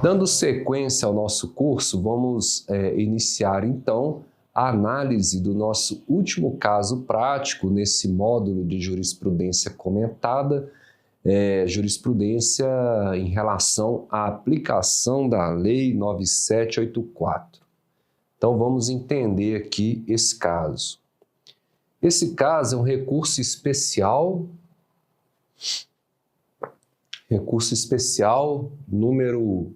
Dando sequência ao nosso curso, vamos iniciar então a análise do nosso último caso prático nesse módulo de jurisprudência comentada, jurisprudência em relação à aplicação da Lei 9784. Então vamos entender aqui esse caso. Esse caso é um recurso especial número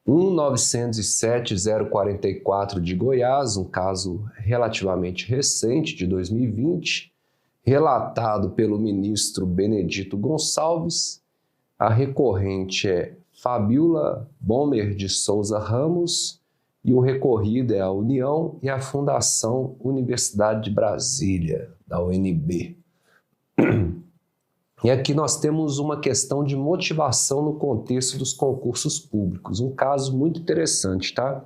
1907044 de Goiás, um caso relativamente recente, de 2020, relatado pelo ministro Benedito Gonçalves. A recorrente é Fabiola Bomer de Souza Ramos e o recorrido é a União e a Fundação Universidade de Brasília, da UNB. E aqui nós temos uma questão de motivação no contexto dos concursos públicos, um caso muito interessante, tá?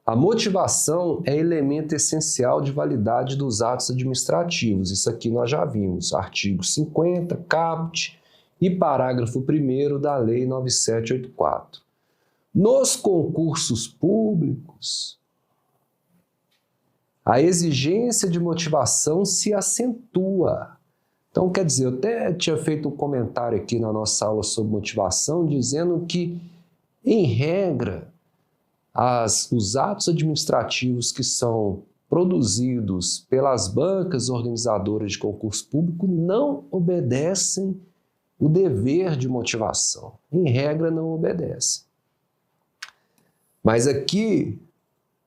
A motivação é elemento essencial de validade dos atos administrativos, isso aqui nós já vimos, artigo 50, caput e parágrafo 1º da Lei 9784. Nos concursos públicos, a exigência de motivação se acentua. Então, quer dizer, eu até tinha feito um comentário aqui na nossa aula sobre motivação, dizendo que, em regra, os atos administrativos que são produzidos pelas bancas organizadoras de concurso público não obedecem o dever de motivação. Em regra, não obedecem. Mas aqui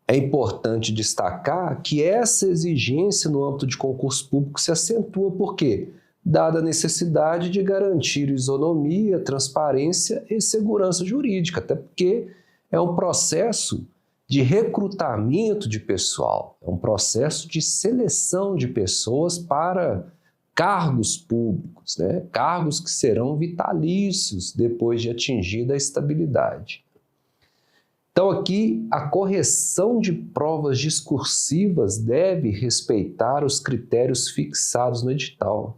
é importante destacar que essa exigência no âmbito de concurso público se acentua por quê? Dada a necessidade de garantir isonomia, transparência e segurança jurídica, até porque é um processo de recrutamento de pessoal, é um processo de seleção de pessoas para cargos públicos, né? Cargos que serão vitalícios depois de atingida a estabilidade. Então aqui a correção de provas discursivas deve respeitar os critérios fixados no edital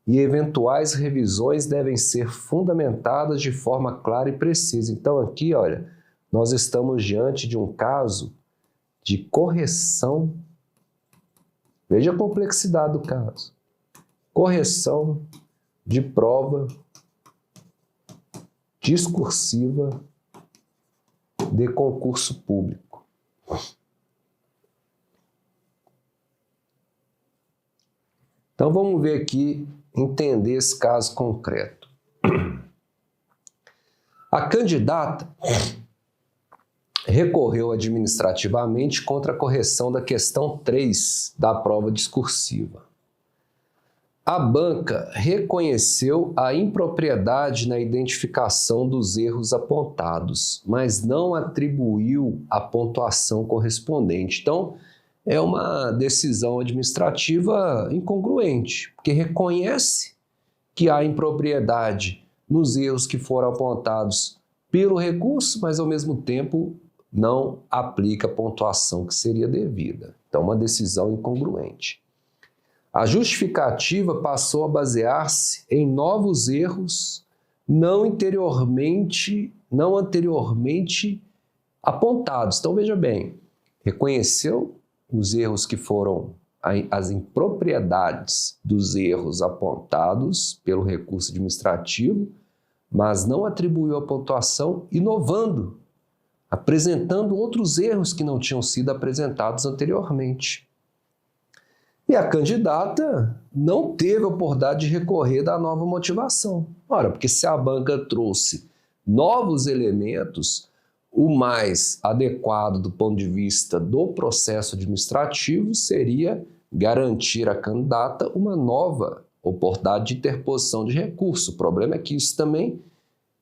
e eventuais revisões devem ser fundamentadas de forma clara e precisa. Então aqui, olha, nós estamos diante de um caso de correção, veja a complexidade do caso, correção de prova discursiva de concurso público. Então vamos ver aqui, entender esse caso concreto. A candidata recorreu administrativamente contra a correção da questão 3 da prova discursiva. A banca reconheceu a impropriedade na identificação dos erros apontados, mas não atribuiu a pontuação correspondente. Então, é uma decisão administrativa incongruente, porque reconhece que há impropriedade nos erros que foram apontados pelo recurso, mas ao mesmo tempo não aplica a pontuação que seria devida. Então, uma decisão incongruente. A justificativa passou a basear-se em novos erros não anteriormente apontados. Então, veja bem, reconheceu os erros que foram as impropriedades dos erros apontados pelo recurso administrativo, mas não atribuiu a pontuação, inovando, apresentando outros erros que não tinham sido apresentados anteriormente. E a candidata não teve a oportunidade de recorrer da nova motivação. Ora, porque se a banca trouxe novos elementos, o mais adequado do ponto de vista do processo administrativo seria garantir à candidata uma nova oportunidade de interposição de recurso. O problema é que isso também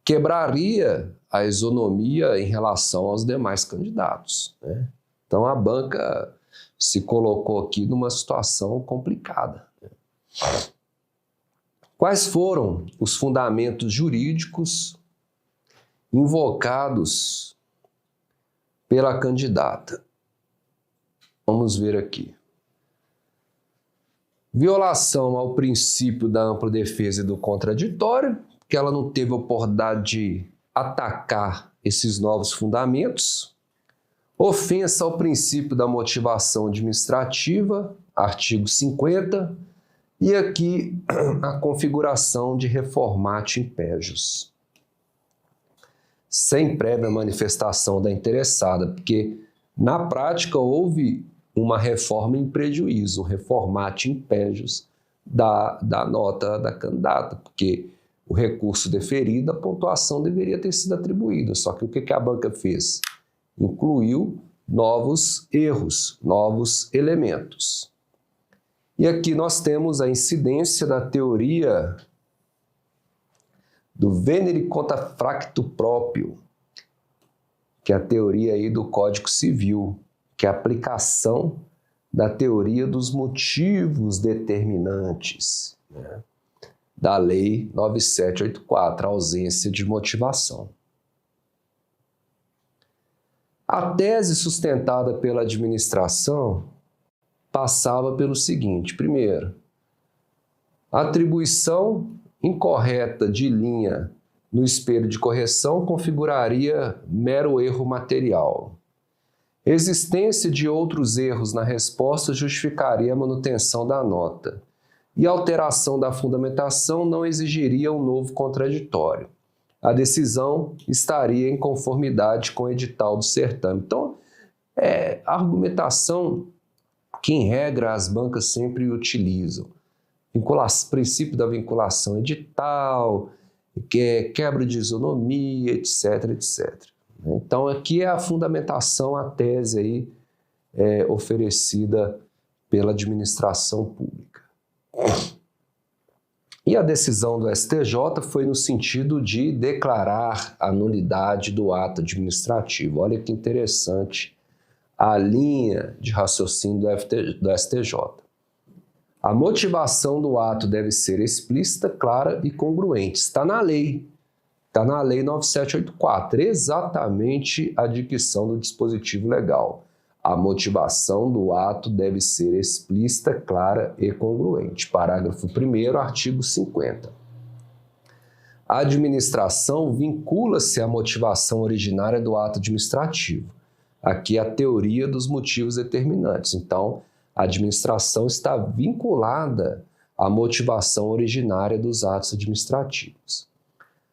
quebraria a isonomia em relação aos demais candidatos, né? Então a banca se colocou aqui numa situação complicada. Quais foram os fundamentos jurídicos invocados pela candidata? Vamos ver aqui. Violação ao princípio da ampla defesa e do contraditório, que ela não teve oportunidade de atacar esses novos fundamentos. Ofensa ao princípio da motivação administrativa, artigo 50, e aqui a configuração de reformatio impejus. Sem prévia manifestação da interessada, porque na prática houve uma reforma em prejuízo, reformatio impejus da nota da candidata, porque o recurso deferido, a pontuação deveria ter sido atribuída, só que o que a banca fez? Incluiu novos erros, novos elementos. E aqui nós temos a incidência da teoria do venere contra fracto próprio, que é a teoria aí do Código Civil, que é a aplicação da teoria dos motivos determinantes, né, da Lei 9784, a ausência de motivação. A tese sustentada pela administração passava pelo seguinte: primeiro, a atribuição incorreta de linha no espelho de correção configuraria mero erro material. Existência de outros erros na resposta justificaria a manutenção da nota, e a alteração da fundamentação não exigiria um novo contraditório. A decisão estaria em conformidade com o edital do certame. Então, a argumentação que, em regra, as bancas sempre utilizam. Princípio da vinculação edital, quebra de isonomia, etc, etc. Então, aqui é a fundamentação, a tese aí, oferecida pela administração pública. E a decisão do STJ foi no sentido de declarar a nulidade do ato administrativo. Olha que interessante a linha de raciocínio do STJ. A motivação do ato deve ser explícita, clara e congruente. Está na lei 9784, exatamente a dicção do dispositivo legal. A motivação do ato deve ser explícita, clara e congruente. Parágrafo 1º, artigo 50. A administração vincula-se à motivação originária do ato administrativo. Aqui a teoria dos motivos determinantes. Então, a administração está vinculada à motivação originária dos atos administrativos.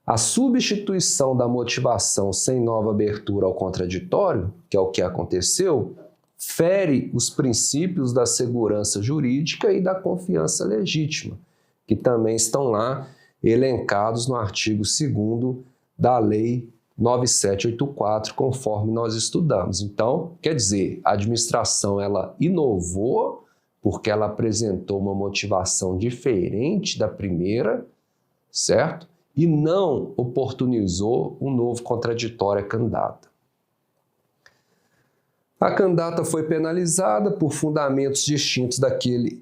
A substituição da motivação sem nova abertura ao contraditório, que é o que aconteceu, fere os princípios da segurança jurídica e da confiança legítima, que também estão lá elencados no artigo 2º da Lei 9784, conforme nós estudamos. Então, quer dizer, a administração ela inovou porque ela apresentou uma motivação diferente da primeira, certo? E não oportunizou um novo contraditório à candidata. A candidata foi penalizada por fundamentos distintos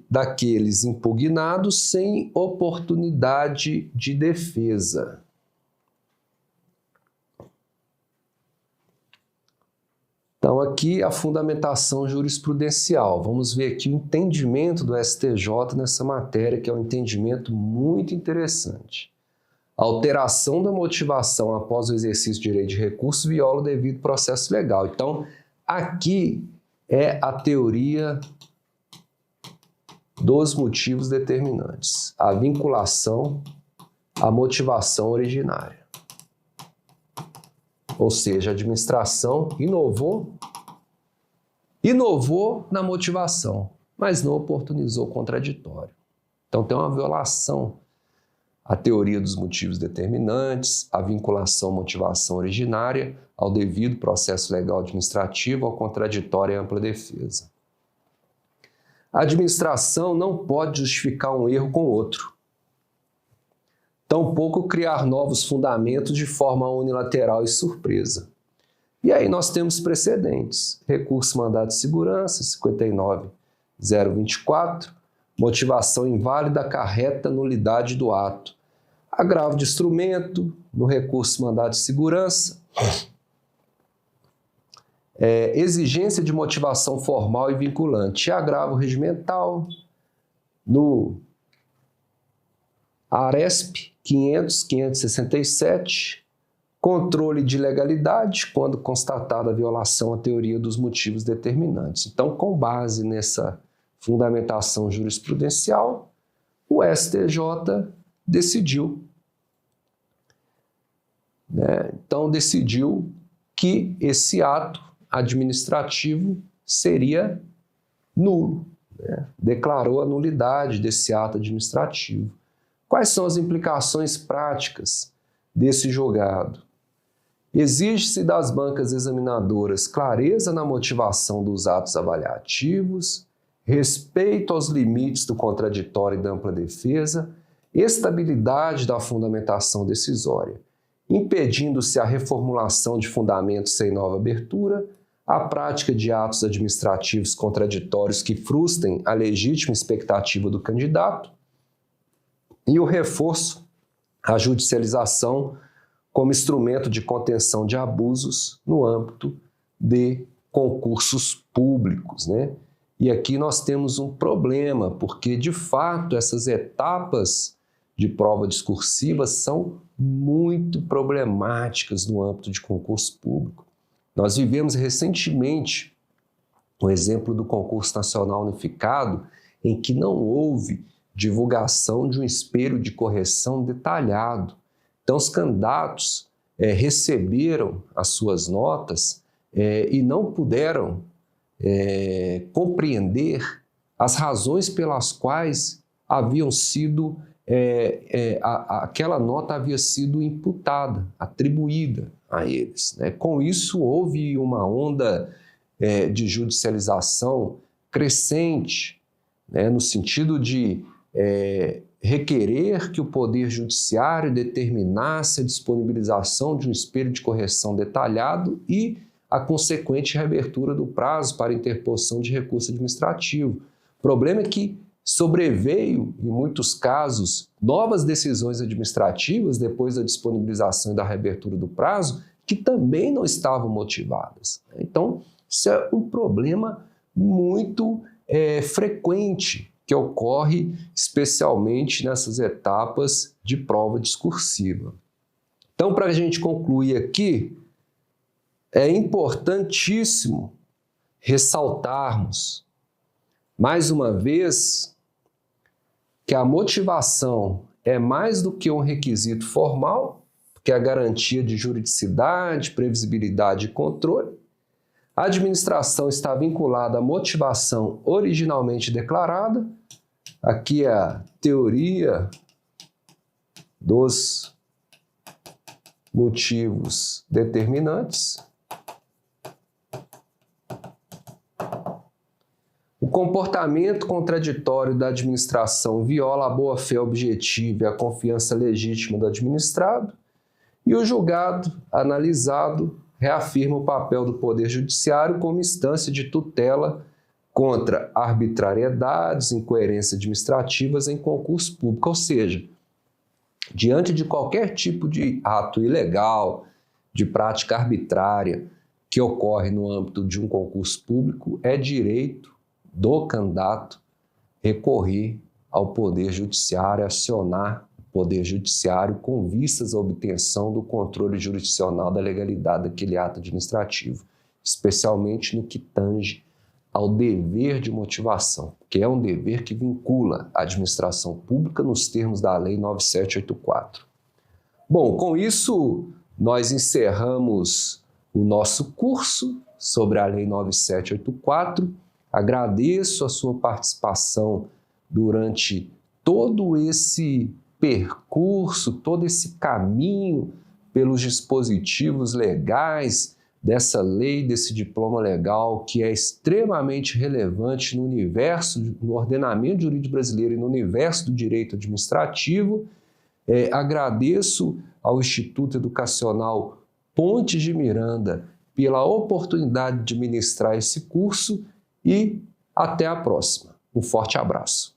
daqueles impugnados sem oportunidade de defesa. Então, aqui a fundamentação jurisprudencial. Vamos ver aqui o entendimento do STJ nessa matéria, que é um entendimento muito interessante. A alteração da motivação após o exercício do direito de recurso viola o devido processo legal. Então, aqui é a teoria dos motivos determinantes. A vinculação à motivação originária. Ou seja, a administração inovou na motivação, mas não oportunizou o contraditório. Então, tem uma violação à teoria dos motivos determinantes, à vinculação à motivação originária, ao devido processo legal administrativo, ao contraditório e à ampla defesa. A administração não pode justificar um erro com outro. Tampouco criar novos fundamentos de forma unilateral e surpresa. E aí nós temos precedentes. Recurso mandado de segurança, 59.024, motivação inválida acarreta nulidade do ato. Agravo de instrumento, no recurso mandado de segurança. Exigência de motivação formal e vinculante. Agravo regimental, no ARESP 500.567, Controle de legalidade, quando constatada a violação à teoria dos motivos determinantes. Então, com base nessa fundamentação jurisprudencial, o STJ decidiu, Então, decidiu que esse ato administrativo seria nulo, declarou a nulidade desse ato administrativo. Quais são as implicações práticas desse julgado? Exige-se das bancas examinadoras clareza na motivação dos atos avaliativos, respeito aos limites do contraditório e da ampla defesa, estabilidade da fundamentação decisória, impedindo-se a reformulação de fundamentos sem nova abertura, a prática de atos administrativos contraditórios que frustrem a legítima expectativa do candidato e o reforço à judicialização como instrumento de contenção de abusos no âmbito de concursos públicos, E aqui nós temos um problema, porque, de fato, essas etapas de prova discursiva são muito problemáticas no âmbito de concurso público. Nós vivemos recentemente o exemplo do concurso nacional unificado, em que não houve divulgação de um espelho de correção detalhado. Então, os candidatos receberam as suas notas e não puderam compreender as razões pelas quais haviam sido aquela nota havia sido imputada, atribuída a eles. Com isso, houve uma onda de judicialização crescente, no sentido de requerer que o Poder Judiciário determinasse a disponibilização de um espelho de correção detalhado e a consequente reabertura do prazo para interposição de recurso administrativo. O problema é que sobreveio, em muitos casos, novas decisões administrativas depois da disponibilização e da reabertura do prazo, que também não estavam motivadas. Então, isso é um problema muito frequente, que ocorre especialmente nessas etapas de prova discursiva. Então, para a gente concluir aqui, é importantíssimo ressaltarmos, mais uma vez, que a motivação é mais do que um requisito formal, que é a garantia de juridicidade, previsibilidade e controle. A administração está vinculada à motivação originalmente declarada. Aqui é a teoria dos motivos determinantes. O comportamento contraditório da administração viola a boa-fé objetiva e a confiança legítima do administrado. E o julgado, analisado, reafirma o papel do Poder Judiciário como instância de tutela contra arbitrariedades, incoerências administrativas em concurso público. Ou seja, diante de qualquer tipo de ato ilegal, de prática arbitrária que ocorre no âmbito de um concurso público, é direito do candidato recorrer ao Poder Judiciário, acionar o Poder Judiciário com vistas à obtenção do controle jurisdicional da legalidade daquele ato administrativo, especialmente no que tange ao dever de motivação, que é um dever que vincula a administração pública nos termos da Lei 9784. Bom, com isso, nós encerramos o nosso curso sobre a Lei 9784. Agradeço a sua participação durante todo esse percurso, todo esse caminho pelos dispositivos legais dessa lei, desse diploma legal, que é extremamente relevante no universo, no ordenamento jurídico brasileiro e no universo do direito administrativo. Agradeço ao Instituto Educacional Pontes de Miranda pela oportunidade de ministrar esse curso e até a próxima. Um forte abraço.